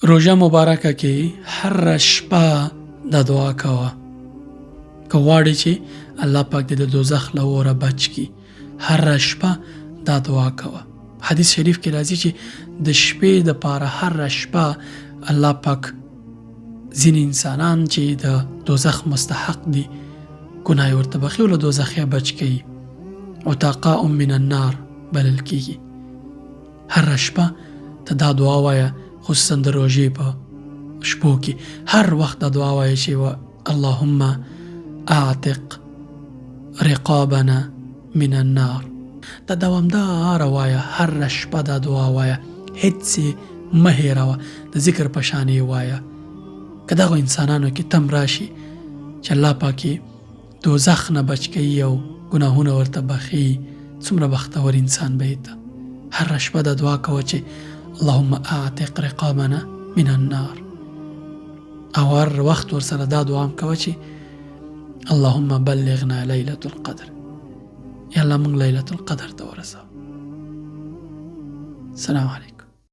روژه مبارکه کې هر شپه دا دعا کوه که غواړې چې الله پاک دې د دوزخ له اوره بچ کړي. هر شپه دا دعا کوه. حدیث شریف کې راځي چې د شپې دپاره هر شپه الله پاک ځینې انسانان چې د دوزخ مستحق دي ګناه یې ورته بخي او له دوزخ یې بچ کوي. عتقاء من النار بلل کېږي. هر شپه ته دا دعا وایه، خصوصا د روژې په شپو کې هر وخت دا دعا وایه چې اللهم اعتق رقابنا من النار. دا دوامداره وایه، هر شپه دا دعا وایه، هیڅ مه هېروه، د ذکر په شان یې وایه. که دغو انسانانو کې تم راشي چې الله پاک یې دوزخ نه بچ کوي او ګناهونه ورته بخي، څومره بختور انسان به یې ته. هر شپه دا دعا کوه چې اللهم اعتق رقابنا من النار، او هر وخت ورسره دا دعا هم کوه چې اللهم بلغنا لیلة القدر، یا الله موږ لیلة القدر ته ورسوه. السلام علیکم.